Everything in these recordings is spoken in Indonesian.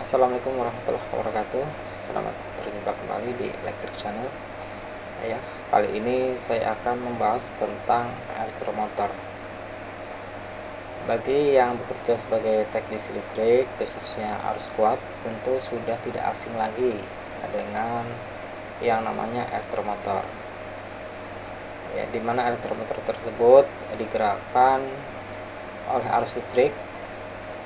Assalamualaikum warahmatullahi wabarakatuh. Selamat berjumpa kembali di Electric Channel. Ya, kali ini saya akan membahas tentang elektromotor. Bagi yang bekerja sebagai teknisi listrik, khususnya arus kuat, tentu sudah tidak asing lagi dengan yang namanya elektromotor. Ya, di mana elektromotor tersebut digerakkan oleh arus listrik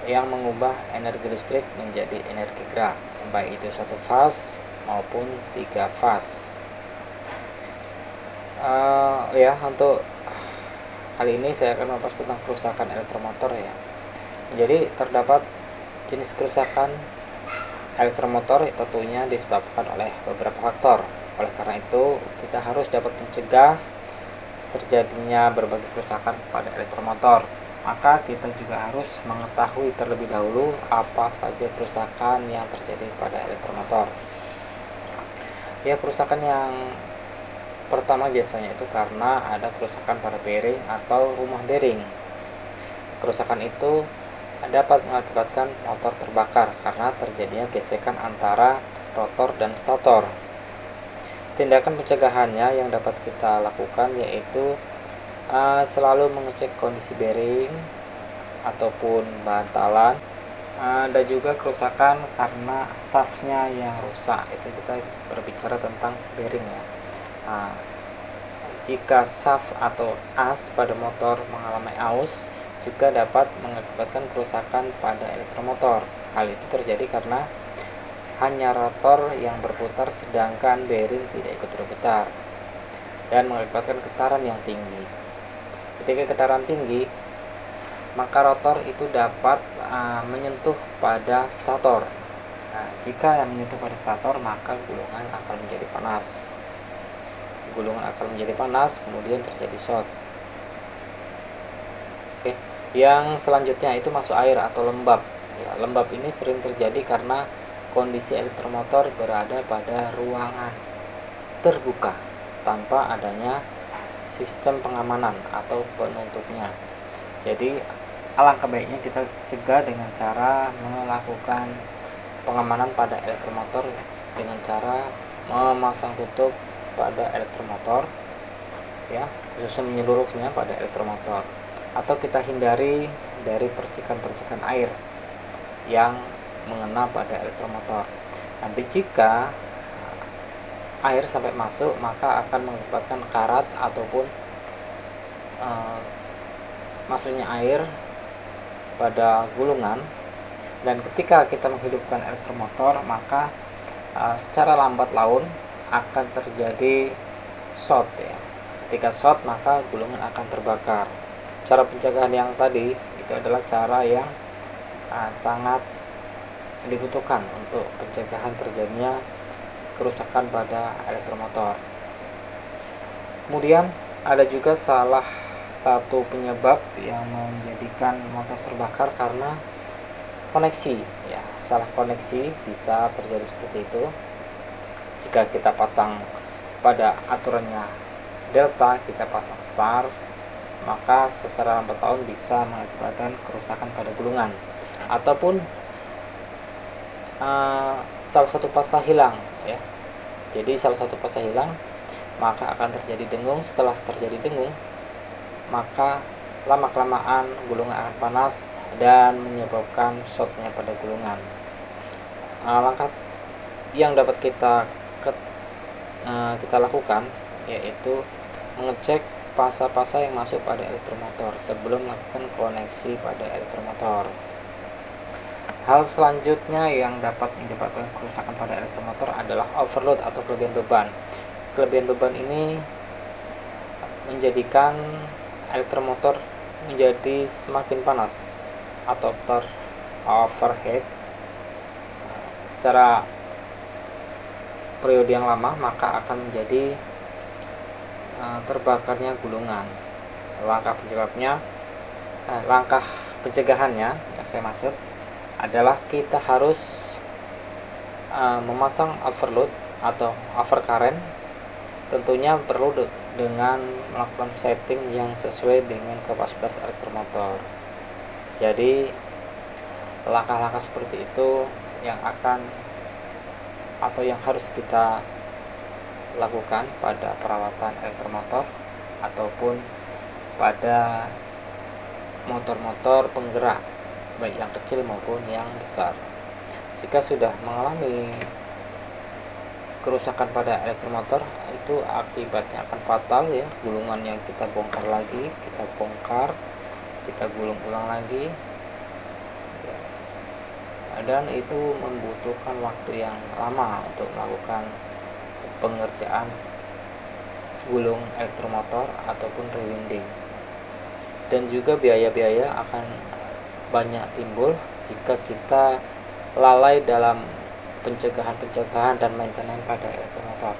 yang mengubah energi listrik menjadi energi gerak, baik itu satu fase maupun tiga fase. Untuk kali ini saya akan membahas tentang kerusakan elektromotor ya. Jadi terdapat jenis kerusakan elektromotor tentunya disebabkan oleh beberapa faktor. Oleh karena itu kita harus dapat mencegah terjadinya berbagai kerusakan pada elektromotor. Maka kita juga harus mengetahui terlebih dahulu apa saja kerusakan yang terjadi pada elektromotor. Ya, kerusakan yang pertama biasanya itu karena ada kerusakan pada bearing atau rumah bearing. Kerusakan itu dapat mengakibatkan motor terbakar karena terjadinya gesekan antara rotor dan stator. Tindakan pencegahannya yang dapat kita lakukan yaitu selalu mengecek kondisi bearing ataupun bantalan, dan juga kerusakan karena shaftnya yang rusak. Itu kita berbicara tentang bearing ya. Jika shaft atau as pada motor mengalami aus, juga dapat mengakibatkan kerusakan pada elektromotor. Hal itu terjadi karena hanya rotor yang berputar sedangkan bearing tidak ikut berputar dan mengakibatkan getaran yang tinggi. Ketika getaran tinggi, maka rotor itu dapat menyentuh pada stator. Jika yang menyentuh pada stator, maka gulungan akan menjadi panas. Kemudian terjadi short. Yang selanjutnya itu masuk air atau lembab. Ya, lembab ini sering terjadi karena kondisi elektromotor berada pada ruangan terbuka tanpa adanya sistem pengamanan atau penutupnya. Jadi alangkah baiknya kita cegah dengan cara melakukan pengamanan pada elektromotor dengan cara memasang tutup pada elektromotor ya, khususnya menyeluruhnya pada elektromotor, atau kita hindari dari percikan-percikan air yang mengena pada elektromotor. Nanti jika air sampai masuk, maka akan mengakibatkan karat ataupun masuknya air pada gulungan. Dan ketika kita menghidupkan elektromotor, maka secara lambat laun akan terjadi short ya. Ketika short, maka gulungan akan terbakar. Cara pencegahan yang tadi itu adalah cara yang sangat dibutuhkan untuk pencegahan terjadinya kerusakan pada elektromotor. Kemudian ada juga salah satu penyebab yang menjadikan motor terbakar karena koneksi ya. Salah koneksi bisa terjadi seperti itu. Jika kita pasang pada aturannya delta, kita pasang star, maka secara lambat laun bisa mengakibatkan kerusakan pada gulungan, ataupun salah satu pasang hilang ya. Jadi salah satu pasang hilang, maka akan terjadi dengung. Setelah terjadi dengung, maka lama-kelamaan gulungan akan panas dan menyebabkan shortnya pada gulungan. Langkah yang dapat kita lakukan yaitu mengecek pasa-pasa yang masuk pada elektromotor sebelum melakukan koneksi pada elektromotor. Hal selanjutnya yang dapat menyebabkan kerusakan pada elektromotor adalah overload atau kelebihan beban. Kelebihan beban ini menjadikan elektromotor menjadi semakin panas atau overheat secara periode yang lama, maka akan menjadi terbakarnya gulungan. Langkah pencegahannya yang saya maksud adalah kita harus memasang overload atau overcurrent. Tentunya perlu dengan melakukan setting yang sesuai dengan kapasitas elektromotor. Jadi langkah-langkah seperti itu yang akan atau yang harus kita lakukan pada perawatan elektromotor ataupun pada motor-motor penggerak, baik yang kecil maupun yang besar. Jika sudah mengalami kerusakan pada elektromotor, itu akibatnya akan fatal ya. Gulungan yang kita bongkar lagi, kita gulung ulang lagi, dan itu membutuhkan waktu yang lama untuk melakukan pengerjaan gulung elektromotor ataupun rewinding, dan juga biaya-biaya akan banyak timbul jika kita lalai dalam pencegahan dan maintenance pada elektromotor.